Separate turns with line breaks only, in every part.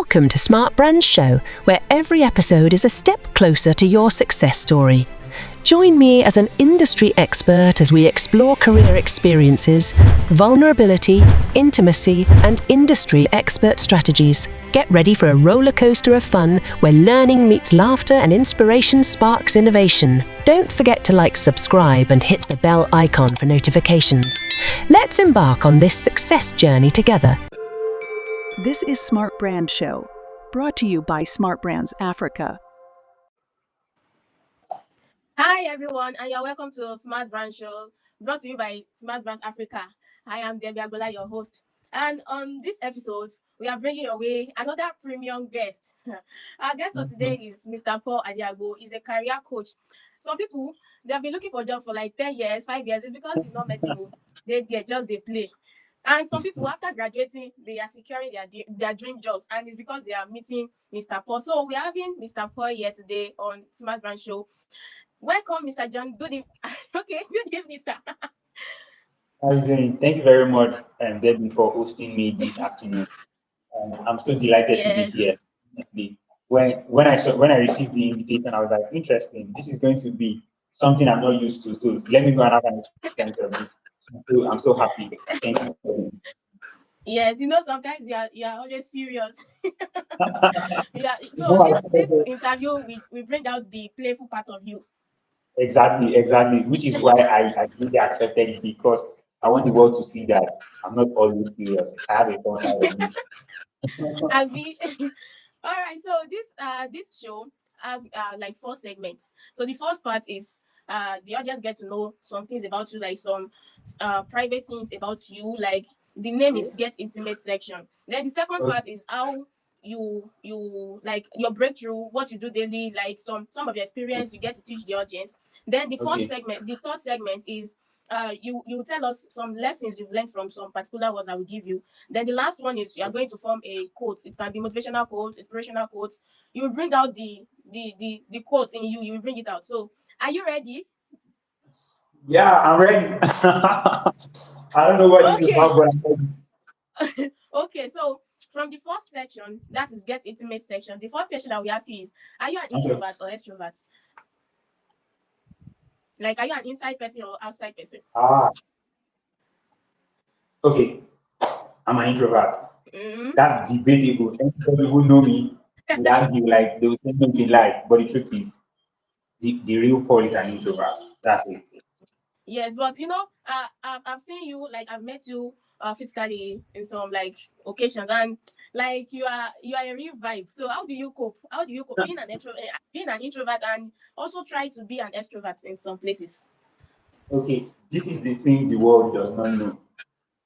Welcome to Smart Brands Show, where every episode is a step closer to your success story. Join me as an industry expert as we explore career experiences, vulnerability, intimacy, and industry expert strategies. Get ready for a roller coaster of fun where learning meets laughter and inspiration sparks innovation. Don't forget to subscribe, and hit the bell icon for notifications. Let's embark on this success journey together.
This is Smart Brand Show, brought to you by Smart Brands Africa.
Hi everyone, and you're welcome to Smart Brand Show, brought to you by Smart Brands Africa. I am Adeagbo, your host, and on this episode, we are bringing away another premium guest. Our guest for today is Mr. Paul Adeagbo. He's a career coach. Some people, they have been looking for a job for 10 years, 5 years. It's because you've not met him. They play. And some people, after graduating, they are securing their dream jobs, and it's because they are meeting Mr. Paul. So we are having Mr. Paul here today on Smart Brand Show. Welcome, Mr. John. Good evening. Okay, good evening, sir.
How are you doing? Thank you very much, Debbie, for hosting me this afternoon. I'm so delighted to be here. When I received the invitation, I was like, interesting. This is going to be something I'm not used to. So let me go and have an experience of this. So I'm so happy. Thank you.
Yes, sometimes you are always serious. Yeah. So this interview, we bring out the playful part of you.
Exactly. Which is why I really accepted it, because I want the world to see that I'm not always serious. I have a fun side of me.
All right. So this show has 4 segments. So the first part is the audience get to know some things about you, like some private things about you, like the name is Get Intimate section. Then the second part is how you like your breakthrough, what you do daily, like some of your experience you get to teach the audience. Then the third segment is you tell us some lessons you've learned from some particular words I will give you. Then the last one is you are going to form a quote. It can be motivational quote, inspirational quotes. You will bring out the quote in you. You will bring it out. So are you ready?
Yeah, I'm ready. I don't know what this is about, but I'm ready.
Okay, so from the first section, that is Get Intimate section, the first question I will ask you is, are you an introvert or extrovert? Like, are you an inside person or outside person?
Okay, I'm an introvert. That's debatable. Anybody who know me would argue like they will say something like, but the truth is, the real Paul is an introvert. That's it.
Yes, but I've seen you, I've met you physically in some occasions, and you are a real vibe. So how do you cope? Being an introvert and also try to be an extrovert in some places?
Okay, this is the thing the world does not know.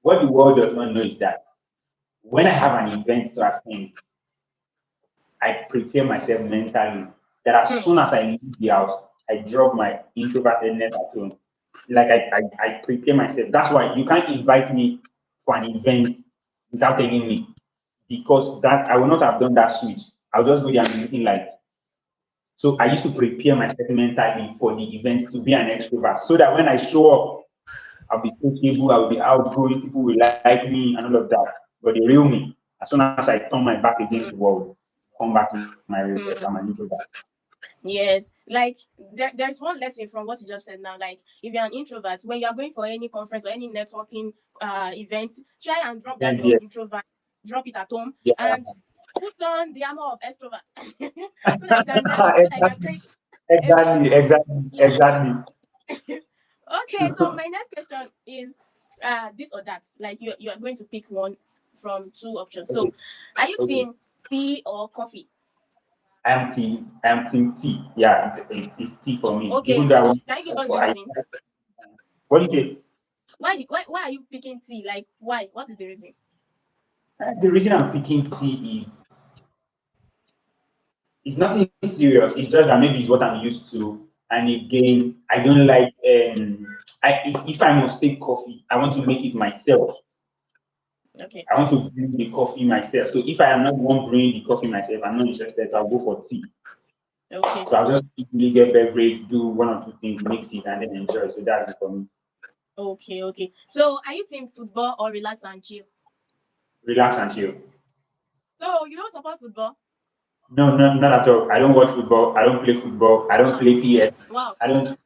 What the world does not know is that when I have an event to attend, I prepare myself mentally that as soon as I leave the house, I drop my introvertedness at home. I prepare myself. That's why you can't invite me for an event without telling me, because that I will not have done that switch. I'll just go there and be looking so I used to prepare myself mentally for the event to be an extrovert, so that when I show up, I'll be sociable, I'll be outgoing, people will like me and all of that. But the real me, as soon as I turn my back against the world, come back to my real self, I'm an introvert.
Yes, there's one lesson from what you just said now. Like, if you're an introvert, when you're going for any conference or any networking event, try and drop that your introvert, drop it at home, and put on the armor of extrovert. So that you can network,
Exactly.
Okay, so my next question is this or that. Like, you are going to pick one from 2 options. So are you team tea or coffee?
I'm team tea. Yeah, it's tea for me.
Okay,
Even though
can you give us the reason?
What do you think?
Why are you picking tea? Like, why? What is the reason?
The reason I'm picking tea is it's nothing serious. It's just that maybe it's what I'm used to. And again, I don't like if I must take coffee, I want to make it myself.
Okay.
I want to bring the coffee myself. So if I am not one bringing the coffee myself, I'm not interested. So I'll go for tea.
Okay.
So I'll just quickly get beverage, do 1 or 2 things, mix it, and then enjoy. So that's it for me.
Okay. So are you team football or relax and chill?
Relax and chill.
So you don't support football?
No, no, not at all. I don't watch football. I don't play football. I don't
Wow.
play PS.
Wow.
I don't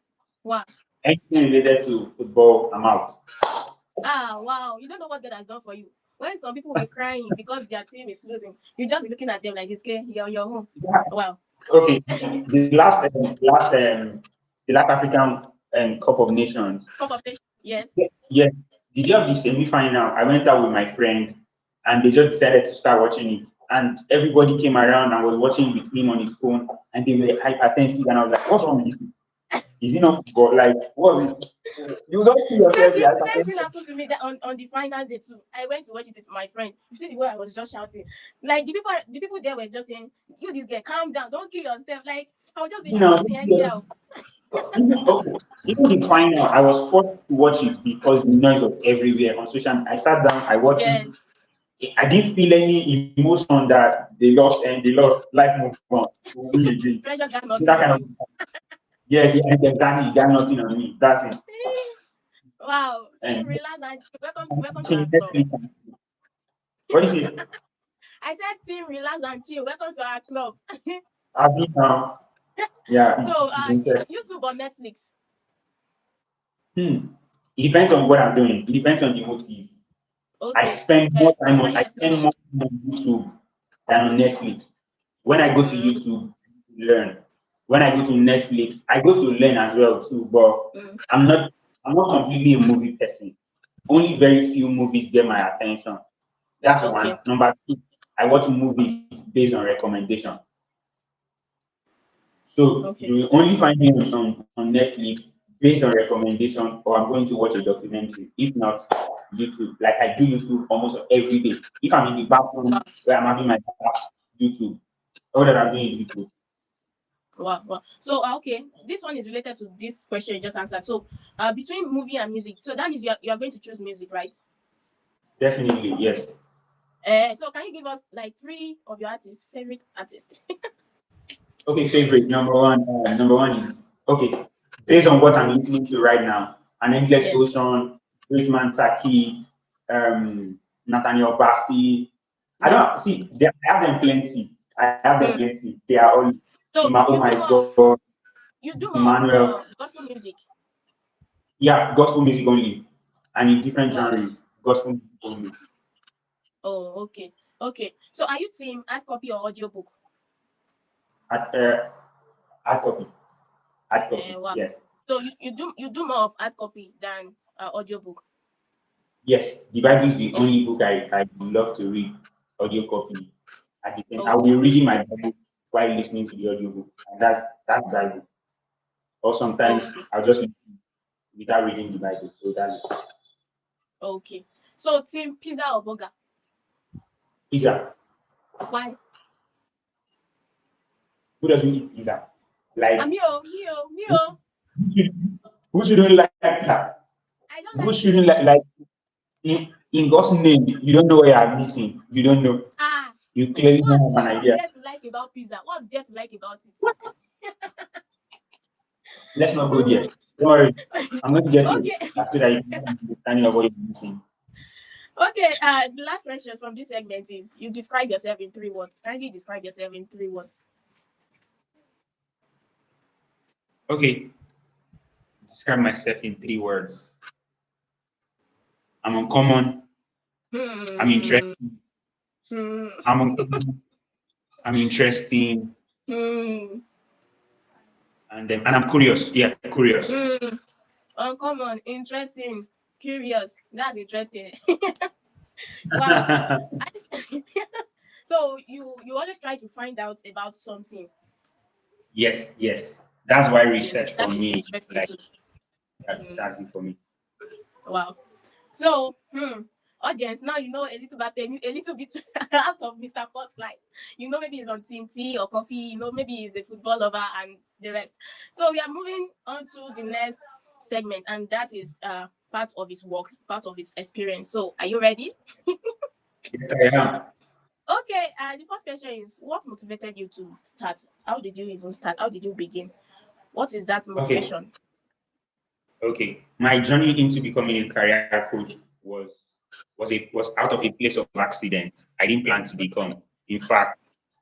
Wow.
anything related to football. I'm out.
Ah, wow. You don't know what God has done for you. When some people will be crying because their team is losing, you just be looking at them like this, okay, you're on your home.
Yeah.
Wow.
Okay, the last African Cup of Nations.
Cup of Nation.
Yeah,
Yes.
yes. The day of the semi-final, I went out with my friend, and they just decided to start watching it. And everybody came around and was watching with him on his phone, and they were hypertensive. And I was like, "What's wrong with this? Is it not football? Like, what is it? You don't see yourself be
Same thing
hypertensive."
happened to me that on the final day too. I went to watch it with my friend. You see the way I was just shouting. Like the people there were just saying, "You this girl, calm down, don't kill yourself." Like I was just be
You know,
shouting anyhow.
even, okay, even the final, I was forced to watch it because the noise was everywhere on social media. I sat down, I watched it.
Yes.
I didn't feel any emotion that they lost and they lost. Life moved on. We'll win again.
Pressure got
So
nothing
that
on
kind
you.
of yes, yeah, exactly. It got nothing on me. That's it.
Wow. Team
And
relax and chill. Welcome to our
watching
club.
Netflix. What is it?
I said team relax and chill. Welcome to our club.
I've been yeah,
So
it's interesting.
YouTube or Netflix?
Hmm. It depends on what I'm doing. It depends on the motive.
Okay. Can you
I
explain
spend
more?
more time on YouTube than on Netflix. When I go to
Mm,
YouTube, learn. When I go to Netflix, I go to learn as well too. But
mm.
I'm not I'm not completely a movie person. Only very few movies get my attention. That's
Okay.
one. Number two, I watch movies based on recommendation. So
Okay.
you will only find me on Netflix based on recommendation, or I'm going to watch a documentary. If not, YouTube. Like I do YouTube almost every day. If I'm in the
Wow.
bathroom where I'm having my bath, YouTube. All that I'm doing is YouTube.
Wow. Wow. So okay, this one is related to this question you just answered. So between movie and music, so that means you're going to choose music, right?
Definitely, yes.
So can you give us like three of your artists, favorite artists?
Okay, favorite number one is okay. Based on what I'm listening to right now, an endless
Yes.
ocean, Richman Takit, um, Nathaniel Bassi. I
Wow.
don't see. I have them plenty. I have them
Hmm.
plenty. They are all.
So
Oh
you do
my
more of
God,
uh,
Emmanuel.
gospel music.
Yeah, gospel music only, and in different
Wow.
genres. Gospel music only.
Oh, okay. Okay. So are you team hard copy or audiobook?
At hard copy, hard copy.
Wow.
Yes,
So you do more of hard copy than audiobook.
yes. The Bible is the
Oh,
only book I love to read. Audio copy. I will
okay.
be reading my Bible while listening to the audiobook, and that's Bible. Or sometimes
Okay.
I'll just listen without reading the Bible. So that's it.
Okay. So team pizza or burger?
Pizza.
Why?
Who doesn't eat pizza? Like
Me
who,
oh.
who shouldn't like that?
I don't
Who
like
shouldn't
pizza.
like in God's name? You don't know what you are missing. You don't know.
Ah,
You clearly don't have an
what's
idea.
there to like about pizza? What's there to like about
Let's not go there.
it?
Don't worry. I'm going to get you
Okay.
so that you can have an understanding of what you're missing.
Okay. The last question from this segment is: you describe yourself in 3 words. Kindly describe yourself in 3 words.
Okay. Describe myself in 3 words. I'm uncommon. I'm
Hmm.
interesting.
Hmm.
I'm uncommon. I'm interesting.
Hmm.
And I'm curious. Yeah, curious.
Hmm. Uncommon, interesting, curious. That's interesting. Wow. I, so you always try to find out about something.
Yes, yes. That's why
Yes,
research for
that is
me,
interesting
like
too. Hmm.
that's it for me.
Wow. So, audience, now you know a little bit out of Mr. First Life. You know, maybe he's on team tea or coffee. You know, maybe he's a football lover and the rest. So we are moving on to the next segment, and that is part of his work, part of his experience. So, are you ready?
Yes, I am.
Okay. The first question is: what motivated you to start? How did you even start? How did you begin? What is that
Okay,
motivation?
okay. My journey into becoming a career coach was out of a place of accident. I didn't plan to become In fact,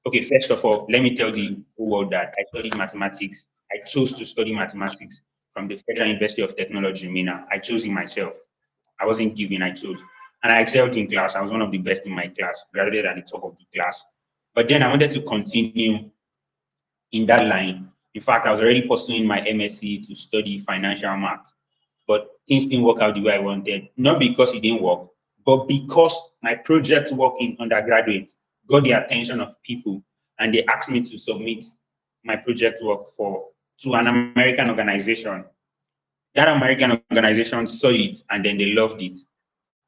okay, first of all, let me tell the whole world that I studied mathematics. I chose to study mathematics from the Federal University of Technology, Mina. I chose it myself. I wasn't given, I chose. And I excelled in class. I was one of the best in my class, graduated at the top of the class. But then I wanted to continue in that line. In fact, I was already pursuing my MSc to study financial math, but things didn't work out the way I wanted. Not because it didn't work, but because my project work in undergraduate got the attention of people, and they asked me to submit my project work to an American organization. That American organization saw it and then they loved it,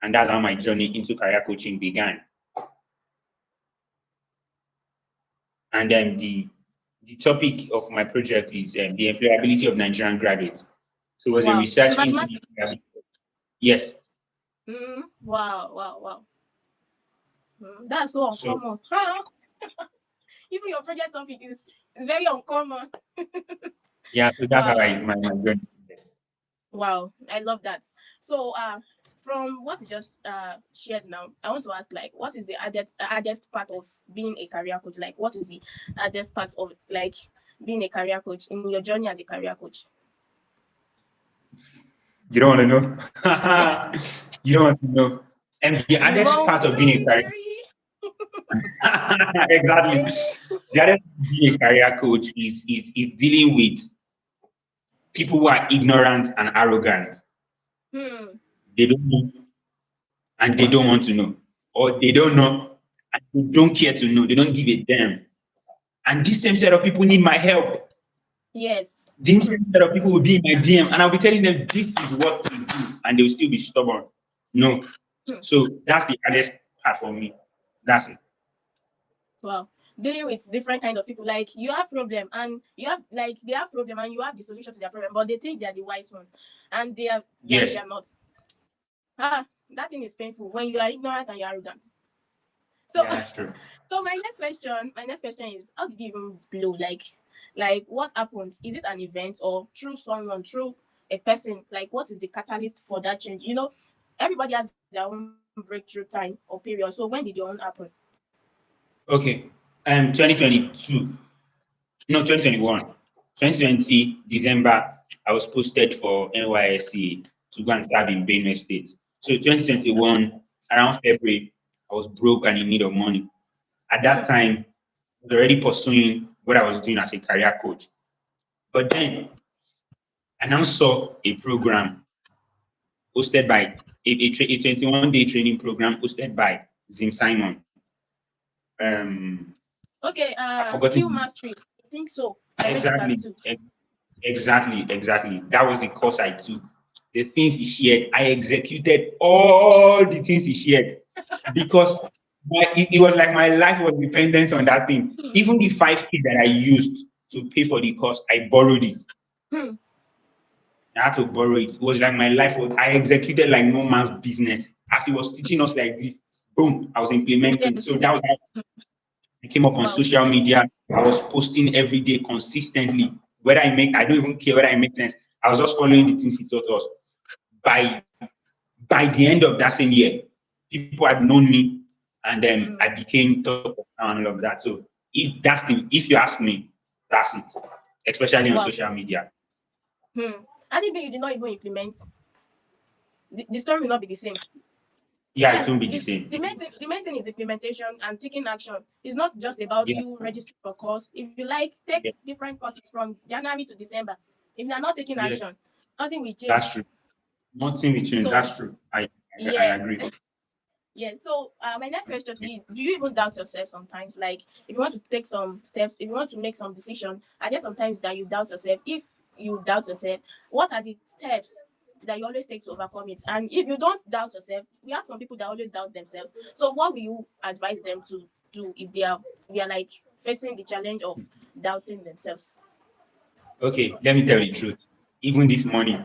and that's how my journey into career coaching began. And then the topic of my project is the employability of Nigerian graduates. So it was a
Wow. In
research into
mathematics.
the yes.
Wow, wow, wow. That's so
So
uncommon. Even your project topic is very uncommon.
yeah, so that's how
Wow.
my journey.
Wow, I love that. So, from what you just shared now, I want to ask, like, what is the hardest part of being a career coach? Like, what is the hardest part of like being a career coach in your journey as a career coach?
You don't want to know. You don't want to know. And the hardest part of being a career exactly. The hardest part of being a career coach is dealing with people who are ignorant and arrogant.
Hmm.
They don't know and they don't want to know. Or they don't know and they don't care to know. They don't give a damn. And this same set of people need my help.
Yes.
This same set of people will be in my DM and I'll be telling them this is what to do and they will still be stubborn. No. So that's the hardest part for me. That's it.
Wow. Dealing with different kind of people, like you have problem and you have like they have problem and you have the solution to their problem, but they think they are the wise one, and they are like they
Yes.
are not. That thing is painful when you are ignorant and you're arrogant. So,
Yeah, that's true.
so my next question is, how did you even blow? Like what happened? Is it an event or through someone, through a person? Like, what is the catalyst for that change? Everybody has their own breakthrough time or period. So, when did your own happen?
Okay. 2022. No, 2021. 2020, December, I was posted for NYSC to go and serve in Benue State. So 2021, around February, I was broke and in need of money. At that time, I was already pursuing what I was doing as a career coach. But then I now saw a program hosted by a 21-day training program hosted by Zim Simon.
Okay,
I've
skill
forgotten
mastery. I think so. I registered
exactly.
too.
Exactly. That was the course I took. The things he shared, I executed all the things he shared because it was like my life was dependent on that thing. Even the 5K that I used to pay for the course, I borrowed it.
Hmm.
I had to borrow it. It was like my life was, I executed like no man's business. As he was teaching us like this, boom, I was implementing.
Yes.
So that was how I came up on
Wow.
social media. I was posting every day consistently. I don't even care whether I make sense. I was just following the things he taught us. By the end of that same year, people had known me, and then I became top of town and all of that. So if you ask me, that's it. Especially on
Wow.
social media.
I think you did not even implement. The story will not be the same.
Yeah, it
Yes,
won't be the
the,
same.
the main thing, the main thing is implementation and taking action. It's not just about
Yeah,
you registering for course. If you like, take
yeah,
different courses from January to December. If you are not taking
yeah.
action, nothing will
That's
change.
true. Nothing will change.
So
That's true. I
yes,
agree.
yes. So my next question to you is: do you even doubt yourself sometimes? Like, if you want to take some steps, if you want to make some decision, are there sometimes that you doubt yourself? If you doubt yourself, what are the steps that you always take to overcome it? And if you don't doubt yourself, we have some people that always doubt themselves. So what will you advise them to do if they are like facing the challenge of doubting themselves?
Okay, let me tell you the truth. Even this morning,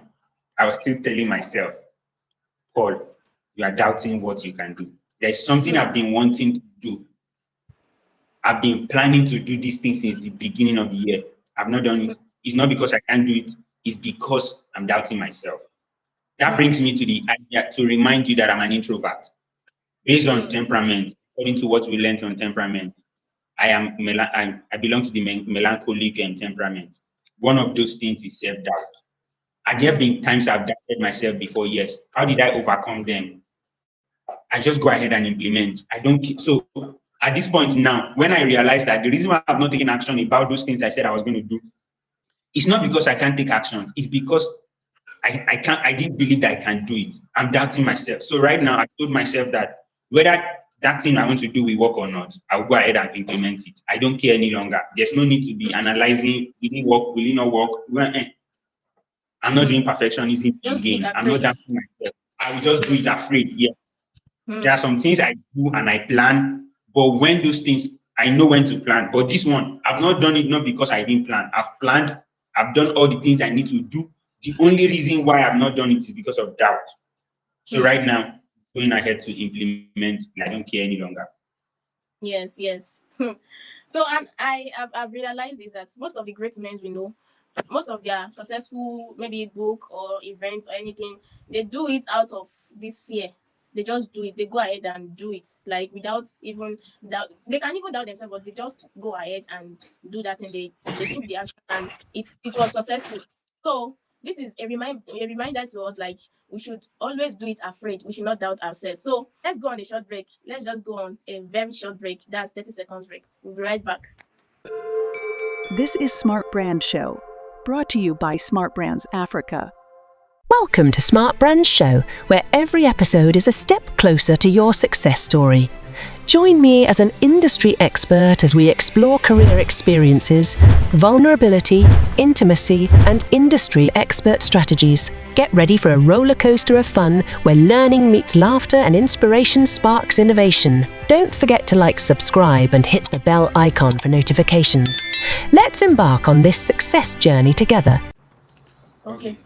I was still telling myself, Paul, you are doubting what you can do. There's something I've been wanting to do. I've been planning to do this thing since the beginning of the year. I've not done it. It's not because I can't do it, it's because I'm doubting myself. That brings me to the idea to remind you that I'm an introvert. Based on temperament, according to what we learned on temperament, I belong to the melancholic temperament. One of those things is self-doubt. Are there been times I've doubted myself before? Yes. How did I overcome them? I just go ahead and implement. I don't. So at this point now, when I realize that the reason why I've not taken action about those things I said I was going to do, it's not because I can't take actions. It's because I can't. I didn't believe that I can do it. I'm doubting myself. So right now, I told myself that whether that thing I want to do will work or not, I'll go ahead and implement it. I don't care any longer. There's no need to be analyzing. Will it work? Will it not work? I'm not doing perfectionism
Just do it
again. I'm not
afraid.
doubting myself. I will just do it afraid. Yeah. There are some things I do and I plan, but when those things, I know when to plan. But this one, I've not done it not because I didn't plan. I've planned, I've done all the things I need to do. The only reason why I've not done it is because of doubt. So right now, going ahead to implement, I don't care any longer.
Yes, yes. So I've realized is that most of the great men we know, most of their successful maybe book or events or anything, they do it out of this fear. They just do it. They go ahead and do it, like without even doubt. They can even doubt themselves, but they just go ahead and do that, and they took the action, and it was successful. So this is a reminder to us, like we should always do it afraid. We should not doubt ourselves. So let's go on a short break. Let's just go on a very short break. That's 30 seconds break. We'll be right back.
This is Smart Brand Show, brought to you by Smart Brands Africa.
Welcome to Smart Brand Show, where every episode is a step closer to your success story. Join me as an industry expert as we explore career experiences, vulnerability, intimacy, and industry expert strategies. Get ready for a roller coaster of fun where learning meets laughter and inspiration sparks innovation. Don't forget to subscribe, and hit the bell icon for notifications. Let's embark on this success journey together.
Okay.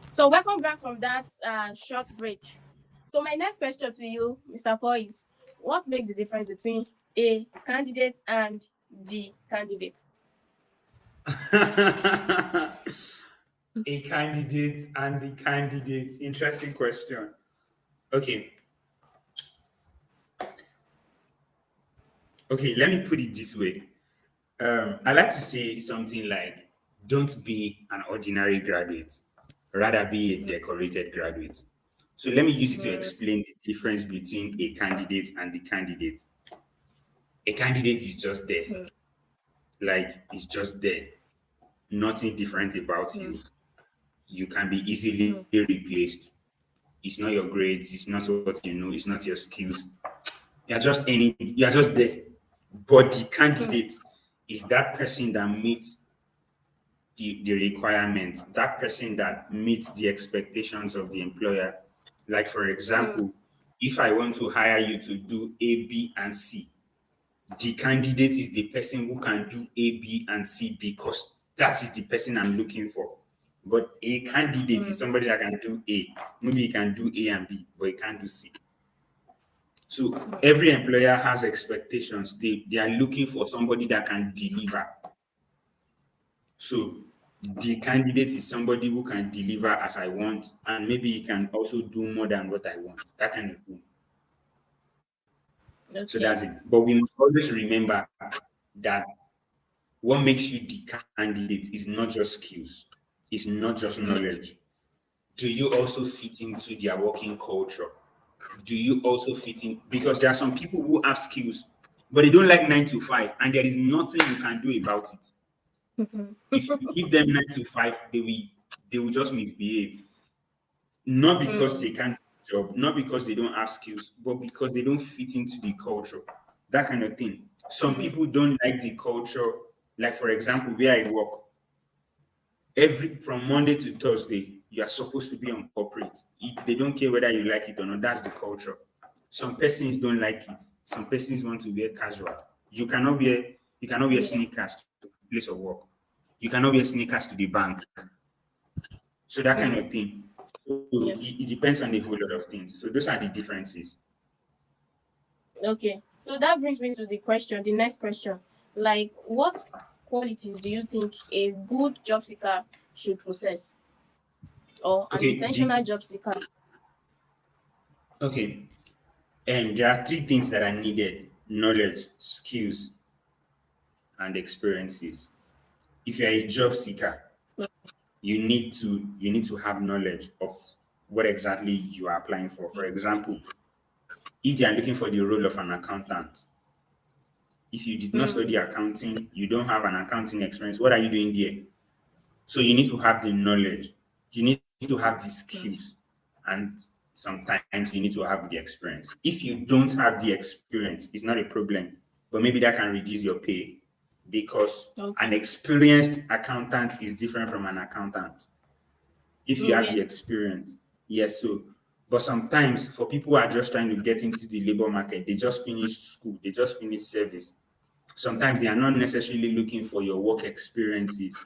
So welcome back from that short break. So my next question to you, Mr. Paul, is what makes the difference between a candidate and the candidate?
A candidate and the candidate. Interesting question. Okay. Okay, let me put it this way. I like to say something like, don't be an ordinary graduate, rather be a decorated graduate. So let me use it to explain the difference between a candidate and the candidate. A candidate is just there. It's just there. Nothing different about you. You can be easily replaced. It's not your grades, it's not what you know, it's not your skills. You're just there. But the candidate is that person that meets the requirements, that person that meets the expectations of the employer. Like, for example, if I want to hire you to do A, B, and C, the candidate is the person who can do A, B, and C because that is the person I'm looking for. But a candidate is somebody that can do A. Maybe he can do A and B, but he can't do C. So every employer has expectations. They are looking for somebody that can deliver. So the candidate is somebody who can deliver as I want, and maybe he can also do more than what I want. That kind of thing.
Okay.
So that's it. But we must always remember that what makes you the candidate is not just skills, it's not just knowledge. Do you also fit into their working culture? Do you also fit in? Because there are some people who have skills, but they don't like 9 to 5, and there is nothing you can do about it. If you give them 9 to 5, they will just misbehave. Not because they can't do the job, not because they don't have skills, but because they don't fit into the culture. That kind of thing. Some people don't like the culture. Like, for example, where I work, from Monday to Thursday, you are supposed to be on corporate. They don't care whether you like it or not. That's the culture. Some persons don't like it. Some persons want to wear casual. You cannot wear sneakers to the place of work. You cannot wear sneakers to the bank. So that kind of thing. So
Yes.
it depends on a whole lot of things. So those are the differences.
Okay. So that brings me to the next question. Like, what qualities do you think a good job seeker should possess? Or an
Okay,
intentional job seeker?
okay. There are 3 things that are needed
knowledge, skills, and experiences. If you're a job seeker, you need to have knowledge of what exactly you are applying for. For example, if they are looking for the role of an accountant, if you did not
Mm.
study accounting, you don't have an accounting experience, what are you doing there? So you need to have the knowledge, you need to have the
Mm.
skills, and sometimes you need to have the experience. If you don't have the experience, it's not a problem, but maybe that can reduce your pay because an
Okay.
experienced accountant is different from an accountant. If you
Mm,
have the
yes.
experience, yes. So, but sometimes for people who are just trying to get into the labor market, they just finished school, they just finished service. Sometimes they are not necessarily looking for your work experiences.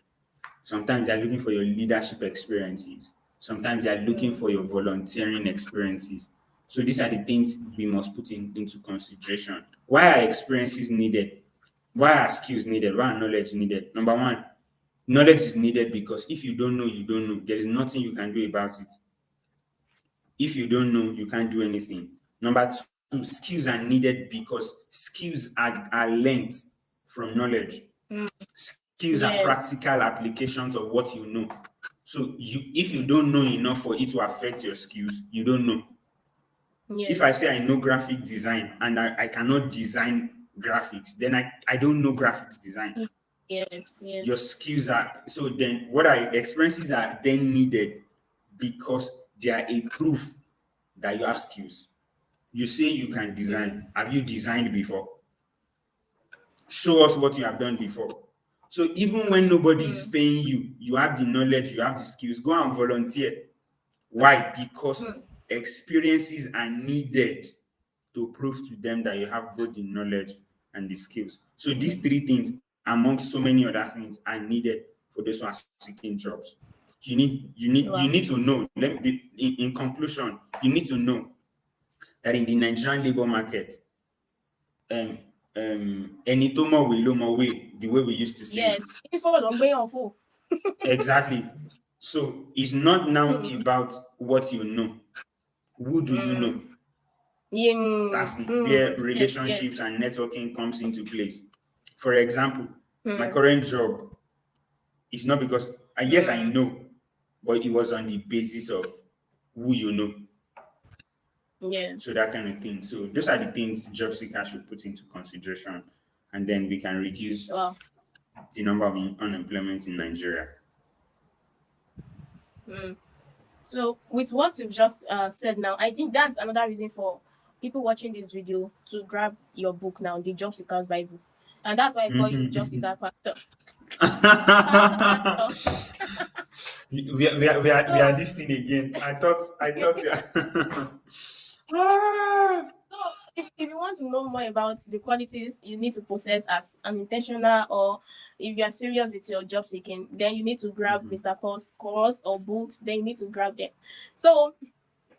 Sometimes they are looking for your leadership experiences. Sometimes they are looking
Mm.
for your volunteering experiences. So these are the things we must put into consideration. Why are experiences needed? Why are skills needed? Why are knowledge needed? Number one, knowledge is needed because if you don't know, you don't know. There is nothing you can do about it. If you don't know, you can't do anything. Number two, skills are needed because skills are learned from knowledge.
Mm.
Skills are
Yes.
practical applications of what you know. So if you don't know enough for it to affect your skills, you don't know. If I
Yes.
say I know graphic design and I cannot design graphics, then I don't know graphics design.
Yes.
Your
Yes.
skills are so then what are experiences are then needed because they are a proof that you have skills. You say you can
Mm.
design. Have you designed before? Show us what you have done before. So even when nobody is
Mm.
paying you, you have the knowledge, you have the skills, go and volunteer. Why? Because
Mm.
experiences are needed to prove to them that you have both the knowledge and the skills. So these three things, among so many other things, are needed for those who are seeking jobs. You
Wow.
need to know. Let me be in conclusion, you need to know that in the Nigerian labor market, um, ẹni tó mọ̀wé ló mọ̀wé, the way we used to say it.
Yes. Before long way on full.
Exactly. So it's not now
Mm.
about what you know. Who do you
Mm.
know?
Yeah.
That's where
Mm. Yes.
relationships
Yes.
and networking comes into place. For example, my
Mm.
current job is not because yes, I
Mm.
know, but it was on the basis of who you know. So
Yes.
that kind of thing. So those are the things job seekers should put into consideration, and then we can reduce
Wow.
the number of unemployment in Nigeria.
Mm. So, with what you've just said now, I think that's another reason for people watching this video to grab your book now, the Job Seekers Bible, and that's why I call you Job Seeker Pastor. Pastor.
We are
So,
this thing again. I thought Ah,
so if you want to know more about the qualities you need to possess as an intentional, or if you are serious with your job seeking, then you need to grab Mr. Paul's course or books. Then you need to grab them. So,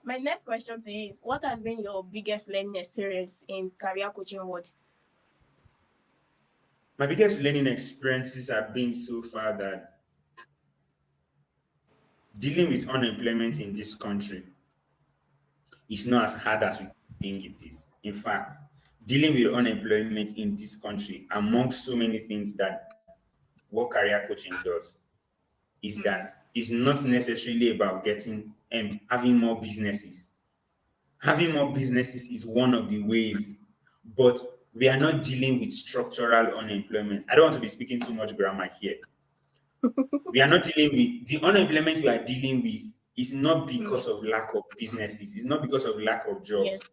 my next question to you is: what has been your biggest learning experience in career coaching world?
my biggest learning experiences have been so far that dealing with unemployment in this country is not as hard as we think it is. In fact, dealing with unemployment in this country, among so many things that what career coaching does, is
Mm.
that it's not necessarily about getting having more businesses. Having more businesses is one of the ways, but we are not dealing with structural unemployment. I don't want to be speaking too much grammar here. We are not dealing with the unemployment we are dealing with is not
Mm.
because of lack of businesses, it's not because of lack of
Yes.
jobs.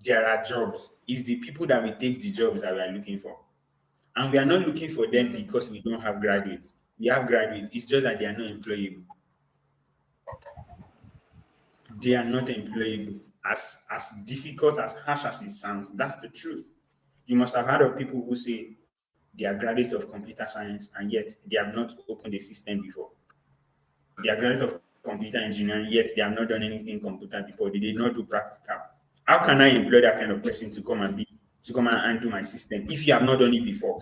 There are jobs. It's the people that will take the jobs that we are looking for. And we are not looking for them
Mm.
because we don't have graduates. We have graduates. It's just that they are not employable. They are not employable. As difficult, as harsh as it sounds, that's the truth. You must have heard of people who say they are graduates of computer science and yet they have not opened a system before. They are graduates of computer engineering, yet they have not done anything computer before. They did not do practical. How can I employ that kind of person to come and undo my system if you have not done it before?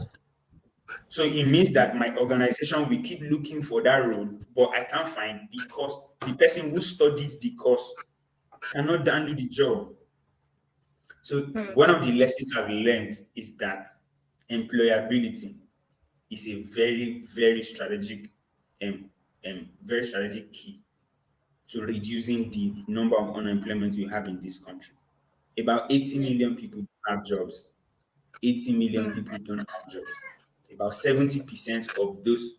So it means that my organization will keep looking for that role, but I can't find because the person who studied the course cannot handle the job. So
Hmm.
one of the lessons I've learned is that employability is a very strategic key to reducing the number of unemployment we have in this country. About 80
Yes.
million people don't have jobs. 80 million
Hmm.
people don't have jobs. About 70% of those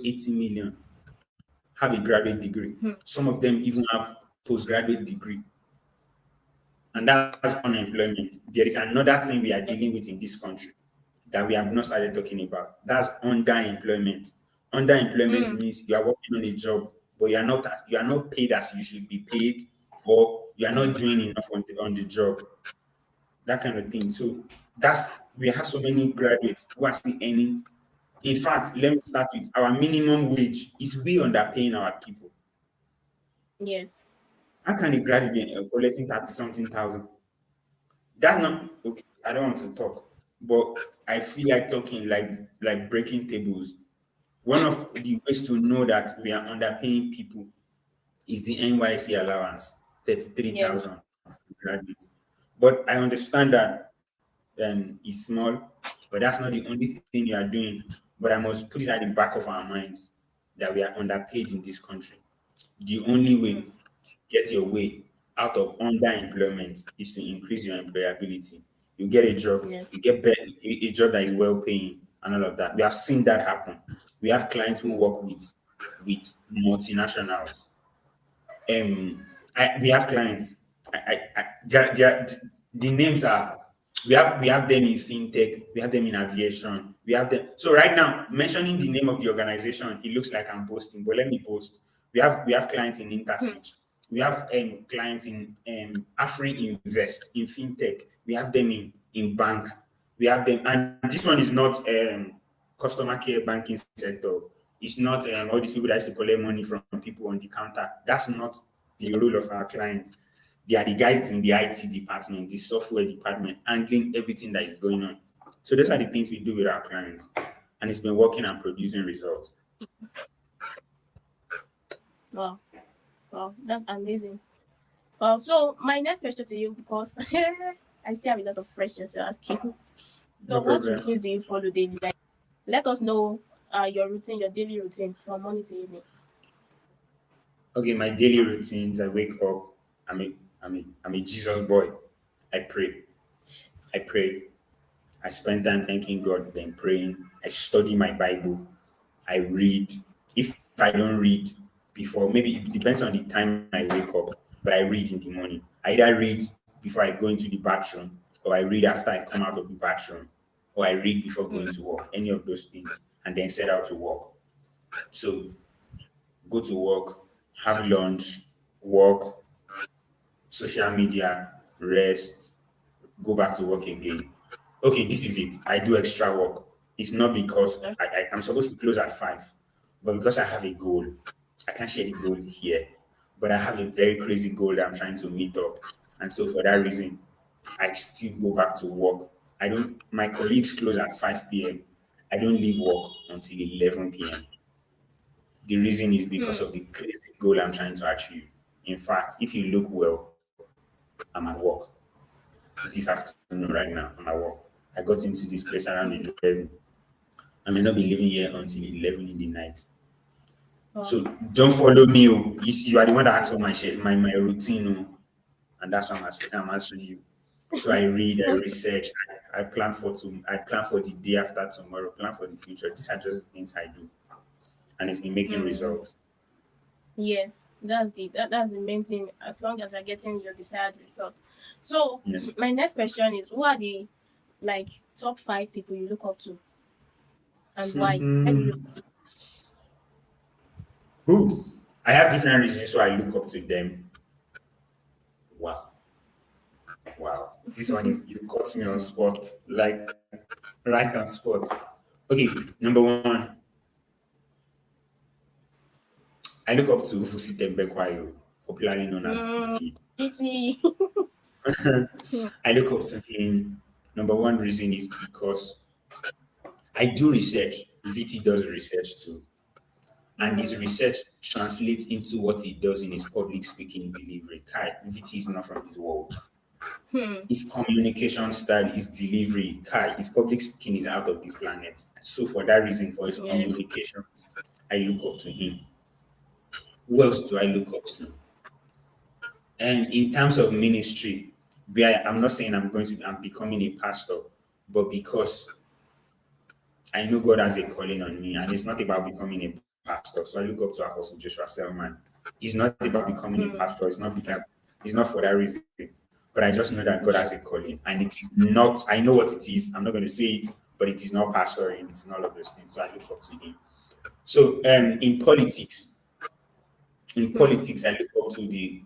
80 million have a graduate degree.
Hmm.
Some of them even have postgraduate degree. And that's unemployment. There is another thing we are dealing with in this country that we have not started talking about. That's underemployment. Underemployment
Hmm.
means you are working on a job, but you are not paid as you should be paid, or you are not doing enough on the job. That kind of thing. So that's we have so many graduates who are still earning. In fact, let me start with our minimum wage is we underpaying our people.
Yes.
How can a graduate be collecting 30 something thousand? That not okay. I don't want to talk, but I feel like talking like breaking tables. One of the ways to know that we are underpaying people is the NYC allowance,
Yes.
33,000 graduates. But I understand that it's small, but that's not the only thing you are doing. But I must put it at the back of our minds that we are underpaid in this country. The only way
Hmm.
to get your way out of underemployment is to increase your employability. You get a job,
Yes.
you get a job that is well paying and all of that. We have seen that happen. We have clients who
Hmm.
work with multinationals. We have clients. The names are we have them in fintech, we have them in aviation, we have them. So right now, mentioning the name of the organization, it looks like I'm boasting, but let me boast. We have clients in
Hmm.
InterSwitch, we have clients in Afri Invest in fintech, we have them in bank, we have them, and this one is not customer care banking sector. It's not all these people that used to collect money from people on the counter. That's not the role of our clients. They are the guys in the IT department, the software department, handling everything that is going on. So those are the things we do with our clients, and it's been working and producing results.
Wow. Wow. That's amazing. Well, so my next question to you, because I still have a lot of questions to ask you. So,
No
what
problem.
routines do you follow daily? Like, let us know your routine, your daily routine from morning to evening.
Okay, my daily routines. I wake up. I'm a Jesus boy. I pray. I pray. I spend time thanking God, then praying. I study my Bible. I read. If I don't read before, maybe it depends on the time I wake up, but I read in the morning. I either read before I go into the bathroom, or I read after I come out of the bathroom, or I read before going to work. Any of those things, and then set out to work. So go to work, have lunch, work, social media, rest, go back to work again. Okay, this is it. I do extra work. It's not because I'm supposed to close at 5, but because I have a goal. I can't share the goal here, but I have a very crazy goal that I'm trying to meet up. And so for that reason, I still go back to work. My colleagues close at 5 p.m. I don't leave work until 11 p.m. The reason is because of the crazy goal I'm trying to achieve. In fact, if you look well, I'm at work this afternoon right now. I'm at work. I got into this place around 11. I may not be leaving here until 11 in the night.
Oh,
So don't follow me. Oh. You are the one that asked for my routine. Oh. And that's what I'm answering you. So I read, I research, I plan I plan for the day after tomorrow, plan for the future. These are just the things I do. And it's been making
mm,
results.
yes, that's the main thing. As long as you're getting your desired result. So,
Yes.
my next question is: who are the like top five people you look up to, and why? Why do you look up to?
Who? I have different reasons why I look up to them. Wow. Wow. This one is you caught me on spot. Like right on spot. Okay, number one, I look up to Fusi Tembekwayo, popularly known as
Mm,
VT.
Italy.
I look up to him. Number one reason is because I do research. VT does research too. And his
Mm,
research translates into what he does in his public speaking delivery. Kai, VT is not from this world. His communication style, his delivery, Kai, his public speaking is out of this planet. So for that reason, for his
Yes.
communication, I look up to him. Who else do I look up to? And in terms of ministry, I'm not saying I'm becoming a pastor, but because I know God has a calling on me, and it's not about becoming a pastor. So I look up to Apostle Joshua Selman. It's not about becoming a pastor. It's not for that reason. But I just know that God
Yeah.
has a calling, and it is not. I know what it is. I'm not going to say it, but it is not pastoring. It's not all of those things. So I look up to him. So in politics, I look up to the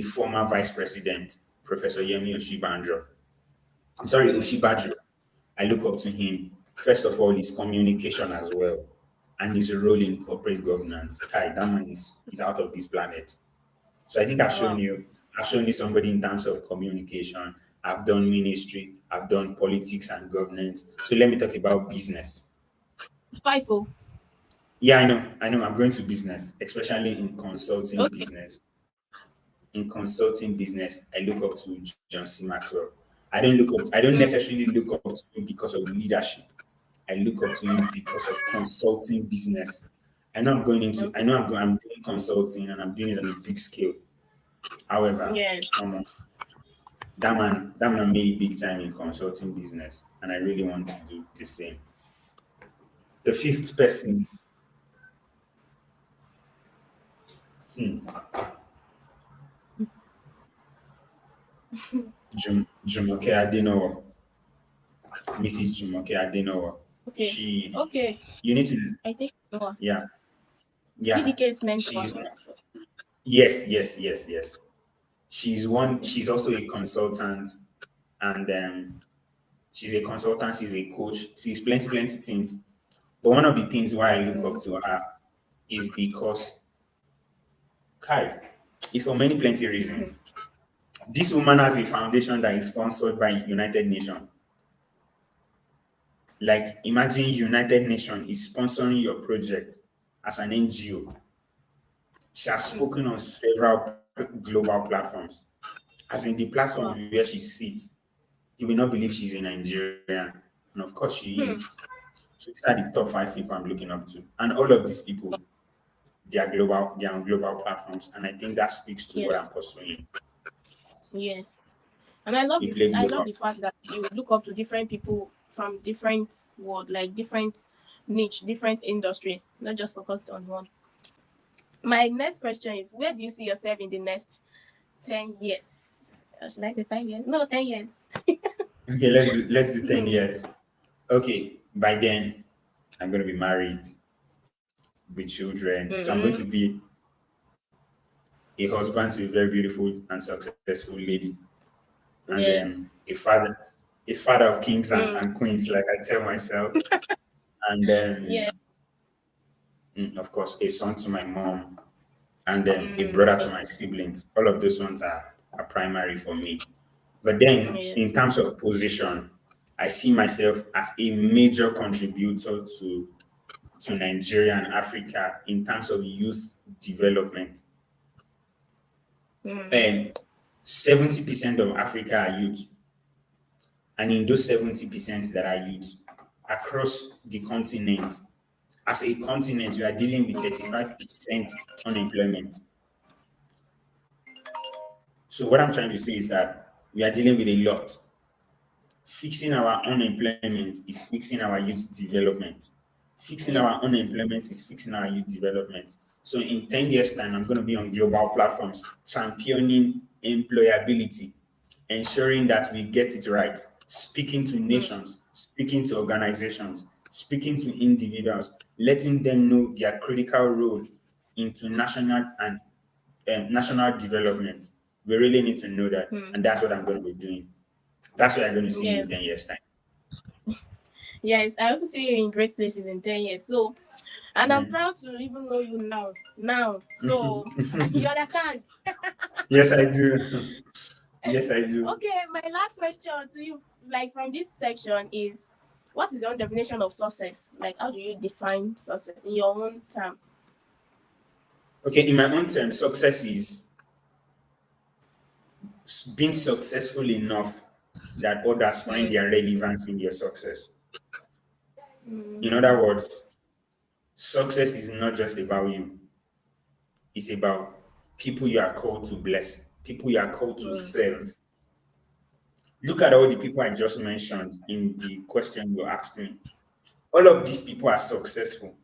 former vice president, Professor Yemi Oshibanjo. I'm sorry, Oshibajo. I look up to him. First of all, his communication as well, and his role in corporate governance. Kai, that man is out of this planet. So I think
Wow.
I've shown you somebody in terms of communication. I've done ministry, I've done politics and governance. So let me talk about business.
Spypo.
Yeah, I know. I'm going to business, especially in consulting
Okay.
business. In consulting business, I look up to John C. Maxwell. I don't
Mm,
necessarily look up to him because of leadership. I look up to him because of consulting business. I
okay.
know I'm doing consulting and I'm doing it on a big scale. However,
Yes.
that man made big time in consulting business, and I really want to do the same. The fifth person, hmm, Jumoke Adenowo, Mrs. Jumoke Adenowo.
Okay.
She,
Okay.
you need to,
I think Noah.
yeah, yeah.
PDK's mentor.
She's Yes, yes, yes, yes. She's one.
Okay.
She's also a consultant, and she's a consultant. She's a coach. She's plenty things. But one of the things why I look up
Mm,
to her is because Kai is for many plenty reasons. This woman has a foundation that is sponsored by United Nations. Like imagine United Nations is sponsoring your project as an NGO. She has spoken on several global platforms. As in the platforms
wow.
where she sits, you will not believe she's a Nigerian. And of course she is.
Hmm.
So these are the top 5 people I'm looking up to. And all of these people, they are on global platforms. And I think that speaks to what I'm
Yes.
pursuing.
Yes. And I love
We play
love
global.
the fact that you look up to different people from different world, like different niche, different industry, not just focused on one. My next question is, where do you see yourself in the next 10 years? Or should I say 5 years? No, 10 years.
Okay, let's do 10 years. Okay, by then I'm gonna be married with children. So I'm going to
Mm-hmm.
be a husband to a very beautiful and successful lady. And
Yes.
a father of kings
Mm.
and queens, like I tell myself. And
Yeah.
of course, a son to my mom, and then a brother to
Okay.
my siblings. All of those ones are primary for me. But then, in
Yes.
terms of position, I see myself as a major contributor to Nigeria and Africa in terms of youth development.
Mm.
And 70% of Africa are youth. And in those 70% that are youth across the continent, as a continent, we are dealing with 35% unemployment. So what I'm trying to say is that we are dealing with a lot. Fixing our unemployment is fixing our youth development. Fixing
Yes.
our unemployment is fixing our youth development. So in 10 years' time, I'm going to be on global platforms championing employability, ensuring that we get it right, speaking to
Mm.
nations, speaking to organizations, speaking to individuals, letting them know their critical role into national development. We really need to know that,
Mm.
and that's what I'm going to be doing. That's what I'm going to see in
Yes.
10 years' time.
Yes. I also see you in great places in 10 years. So, and I'm
Yeah.
proud to even know you now. Now. So, you understand?
Yes, I do. Yes, I do.
Okay. My last question to you, like from this section, is what is your own definition of success? Like, how do you define success in your own term?
Okay, in my own terms, success is being successful enough that others find
Mm.
their relevance in your success.
Mm.
In other words, success is not just about you, it's about people you are called to bless, people you are called to
Mm.
serve. Look at all the people I just mentioned in the question you asked me. All of these people are successful,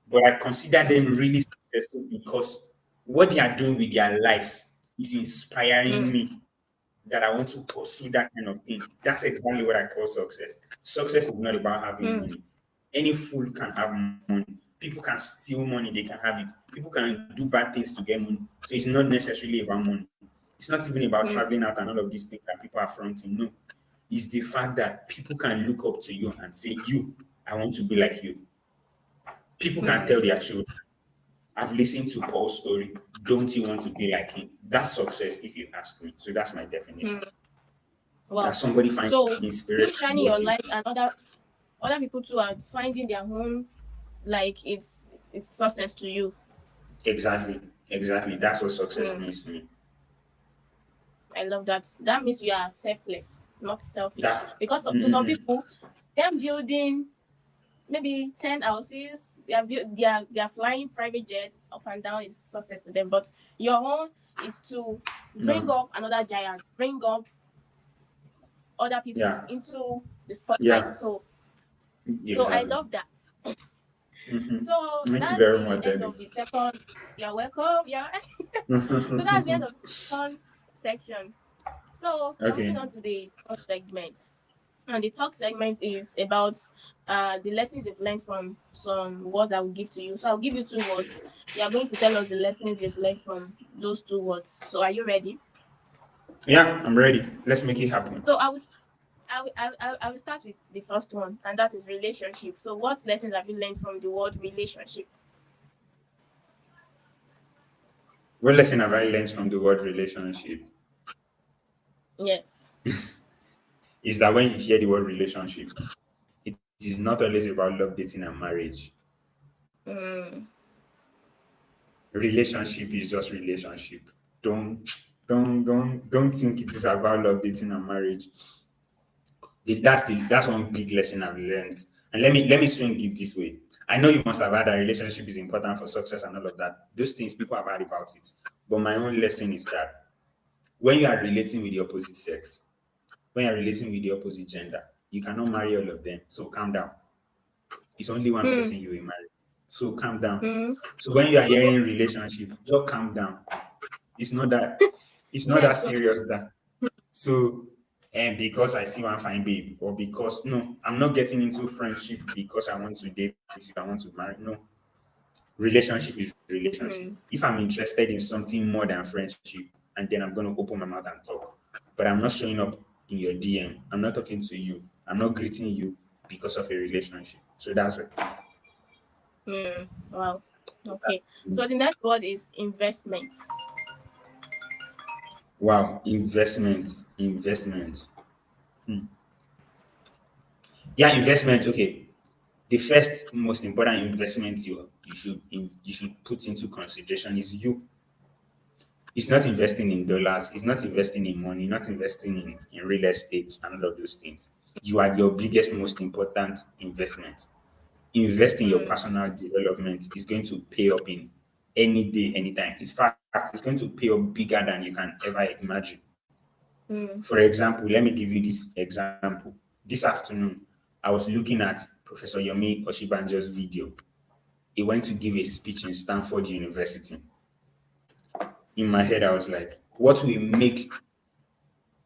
but I consider them
Mm.
really successful because what they are doing with their lives is inspiring
Mm.
me that I want to pursue that kind of thing. That's exactly what I call success. Success is not about having
Mm.
money. Any fool can have money. People can steal money, they can have it. People can do bad things to get money. So it's not necessarily about money. It's not even about
Mm.
traveling out and all of these things that people are fronting. No. It's the fact that people can look up to you and say, you, I want to be like you. People can
Mm.
tell their children, I've listened to Paul's story. Don't you want to be like him? That's success, if you ask me. So that's my definition.
Mm.
That
Wow.
somebody finds
So you
inspiration in
shining
what
your
you
light
do.
and other people too are finding their own, like it's success to you.
Exactly. Exactly. That's what success
Mm.
means to me.
I love that. That means you are selfless, not selfish.
That
Because to some
mm-mm.
people, them building maybe 10 houses, they are flying private jets up and down is success to them. But your own is to bring
No.
up another giant, bring up other people
Yeah.
into the spotlight.
Yeah.
So I
Exactly.
love that.
Mm-hmm.
So
Thank you
that's
very
the
much,
end
Eddie.
of the second. You're welcome. Yeah. So that's the end of the second section. So we're moving
Okay.
on to the third segment. And the talk segment is about the lessons you've learned from some words I will give to you. So I'll give you two words. You are going to tell us the lessons you've learned from those two words. So are you ready?
Yeah, I'm ready. Let's make it happen.
So I will start with the first one, and that is relationship. So what lessons have you learned from the word relationship?
What lesson have I learned from the word relationship?
Yes.
Is that when you hear the word relationship, it is not always about love, dating, and marriage.
Mm,
Relationship is just relationship. Don't don't think it is about love, dating, and marriage. That's one big lesson I've learned. And let me swing it this way. I know you must have heard that relationship is important for success and all of that. Those things people have heard about it. But my own lesson is that when you are relating with the opposite sex, when you're relating with the opposite gender, you cannot marry all of them. So calm down. It's only one
mm,
person you will marry. So calm down.
mm.
So when you are hearing relationship, just calm down. It's not that it's not that
Yes. So,
serious that so and because I see one fine babe, or because no, I'm not getting into friendship because I want to date you, I want to marry. No, relationship is relationship.
mm,
If I'm interested in something more than friendship, and then I'm gonna open my mouth and talk. But I'm not showing up in your DM. I'm not talking to you. I'm not greeting you because of a relationship. So that's it.
wow. Okay. So the next word is investment.
Wow, investment. Hmm. Yeah, investment. Okay, the first most important investment you should put into consideration is you. It's not investing in dollars. It's not investing in money. Not investing in real estate and all of those things. You are your biggest, most important investment. Invest in your
Mm,
personal development. Is going to pay up in any day, anytime. In fact, it's going to pay up bigger than you can ever imagine.
mm,
For example, let me give you this example. This afternoon, I was looking at Professor Yomi Oshibanjo's video. He went to give a speech in Stanford University. In my head, I was like, what will make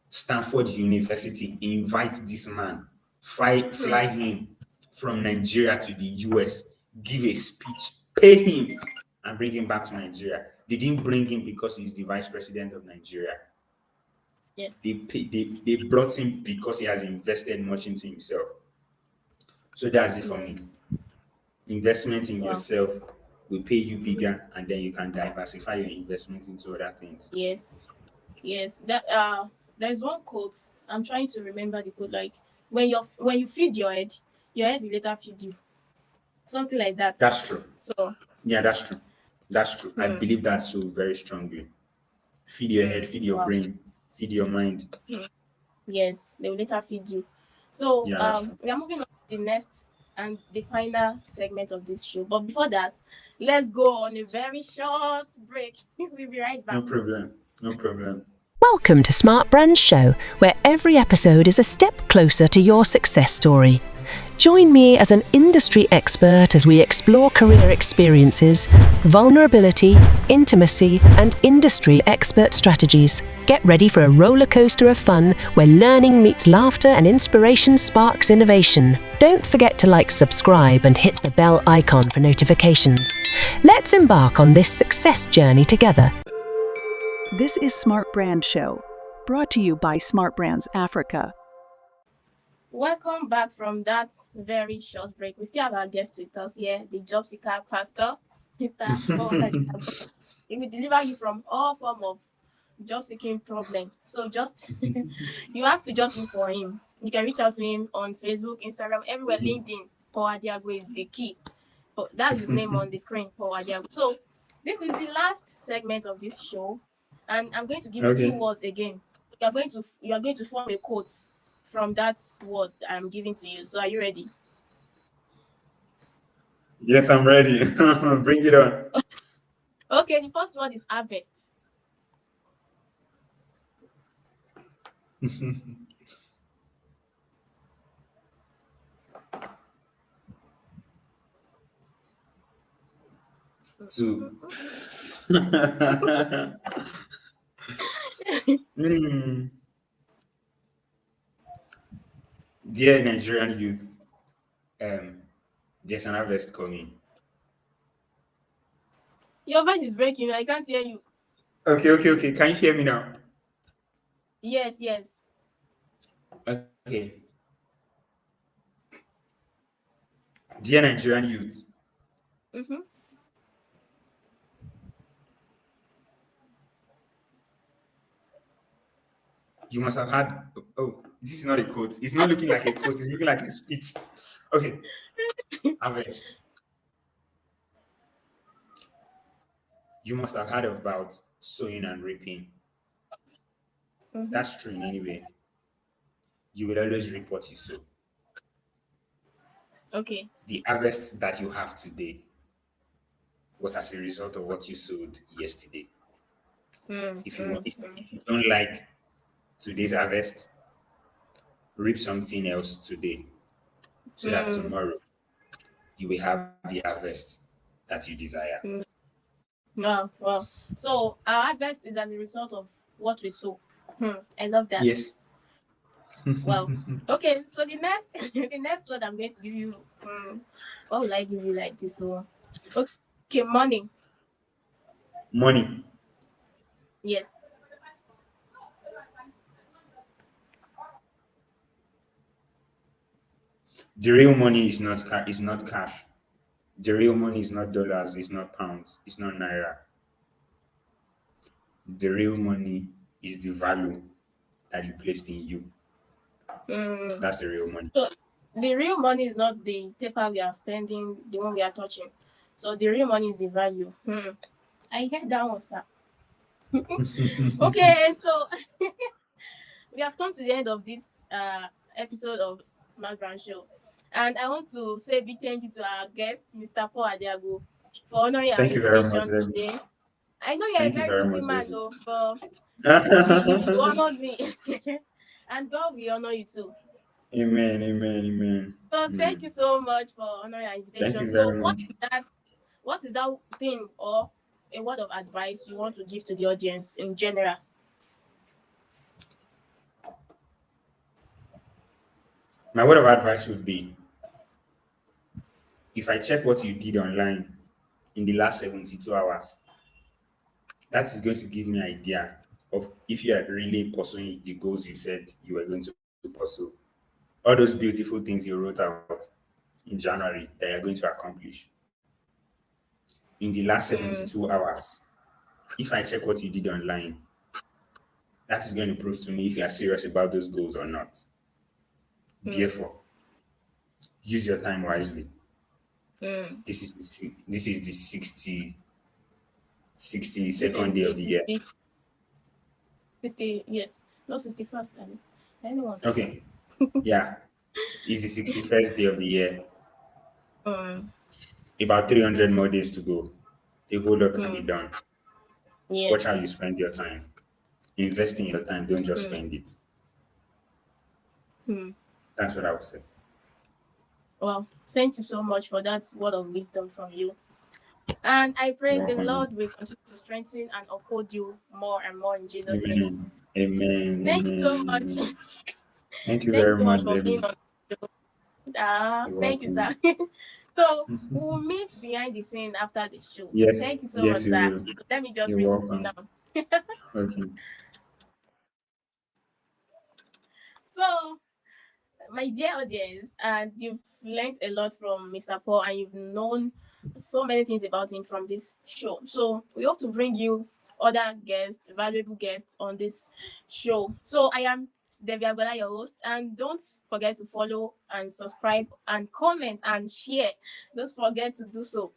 Stanford University invite this man, fly
mm.
him from Nigeria to the US, give a speech, pay him, and bring him back to Nigeria? They didn't bring him because he's the vice president of Nigeria.
Yes.
They brought him because he has invested much into himself. So that's it for
Mm,
me. Investment in
wow.
yourself will pay you bigger, and then you can diversify your investment into other things.
Yes. Yes. There's one quote. I'm trying to remember the quote. Like when you feed your head will later feed you. Something like that.
That's true.
So,
Yeah, that's true. That's true. I
hmm,
believe that so very strongly. Feed your head, feed your
wow.
brain. feed your mind.
Yes, they will later feed you. So
Yeah, that's true.
we are moving on to the next and the final segment of this show. But before that, let's go on a very short break. We'll be right
No
back.
problem. No problem.
Welcome to Smart Brand Show, where every episode is a step closer to your success story. Join me as an industry expert as we explore career experiences, vulnerability, intimacy, and industry expert strategies. Get ready for a roller coaster of fun where learning meets laughter and inspiration sparks innovation. Don't forget to subscribe, and hit the bell icon for notifications. Let's embark on this success journey together.
This is Smart Brand Show, brought to you by Smart Brands Africa.
Welcome back from that very short break. We still have our guest with us here, the job seeker pastor, Mr. Paul Adeagbo. He will deliver you from all form of job seeking problems. So just you have to just look for him. You can reach out to him on Facebook, Instagram, everywhere. LinkedIn. Paul Adeagbo is the key. But that's his name on the screen, Paul Adeagbo. So this is the last segment of this show, and I'm going to give you two
Okay.
words again. You are going to form a quote from that word I'm giving to you. So are you ready?
Yes, I'm ready. Bring it on.
Okay, the first word is harvest.
Two. Mm. Dear Nigerian youth, um, there's an harvest coming.
Your voice is breaking. I can't hear you.
Okay. Can you hear me now?
Yes, yes.
Okay. Dear Nigerian youth,
Mm-hmm.
you must have had. Oh, this is not a quote. It's not looking like a quote. It's looking like a speech. Okay. Harvest. You must have heard about sowing and reaping.
Mm-hmm.
That's true in any way. You will always reap what you sow.
Okay.
The harvest that you have today was as a result of what you sowed yesterday.
Mm,
If you want,
mm, mm.
if you don't like today's harvest, reap something else today, so that
Mm,
tomorrow you will have the harvest that you desire.
mm. Wow, wow. So our harvest is as a result of what we sow. I love that.
Yes.
Wow. Okay, so the next the next word I'm going to give you, what will I give you like this one? Okay, money.
Money.
Yes.
The real money is not cash. The real money is not dollars. It's not pounds. It's not naira. The real money is the value that you placed in you.
Mm.
That's the real money.
So the real money is not the paper we are spending, the one we are touching. So the real money is the value. I get that one, sir. Okay, so we have come to the end of this episode of Smart Brand Show. And I want to say a big thank you to our guest, Mr. Paul Adeagbo, for honoring our
Thank you very much,
invitation
David.
today. I know you're a
Thank you
very
very
busy
much,
man,
David.
though, but you honored me. And God will honor you too.
Amen.
So thank
Amen.
you so much for honoring our
Thank
invitation.
you
So
very much.
what is that thing or a word of advice you want to give to the audience in general?
My word of advice would be, if I check what you did online in the last 72 hours, that is going to give me an idea of if you are really pursuing the goals you said you were going to pursue. All those beautiful things you wrote out in January that you're going to accomplish in the last
Mm,
72 hours. If I check what you did online, that is going to prove to me if you are serious about those goals or not.
mm,
Therefore, use your time wisely.
mm.
This is the 60
This
second
is
day
the
of the year.
60, yes. Not 61st. I mean, anyone.
Okay. Yeah. It's the 61st day of the year.
Mm,
About 300 more days to go. The whole lot can be
mm,
done. Watch how
yes.
you spend your time. Invest in your time. Don't just
Mm,
spend it.
mm.
That's what I would say.
Well, thank you so much for that word of wisdom from you. And I pray
You're
the
welcome.
Lord will continue to strengthen and uphold you more and more in Jesus' name.
Amen. Amen.
Thank you so
Amen.
much.
Amen. Thank you
Thank you
very
so much
much,
for being
Debbie.
on the show.
You're
Thank you, sir.
welcome.
So we'll meet behind the scene after the show.
Yes.
Thank you so much,
Yes, you
sir.
will.
Let me just
You're
ring this thing
welcome.
now.
Okay.
So, my dear audience, and you've learned a lot from Mr. Paul, and you've known so many things about him from this show. So, we hope to bring you other guests, valuable guests on this show. So, I am Debbie Agola, your host, and don't forget to follow and subscribe and comment and share. Don't forget to do so.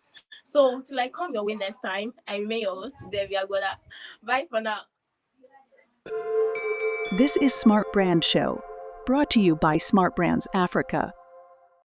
So, till I come your way next time, I remain your host, Debbie Agola. Bye for now.
This is Smart Brand Show, brought to you by Smart Brands Africa.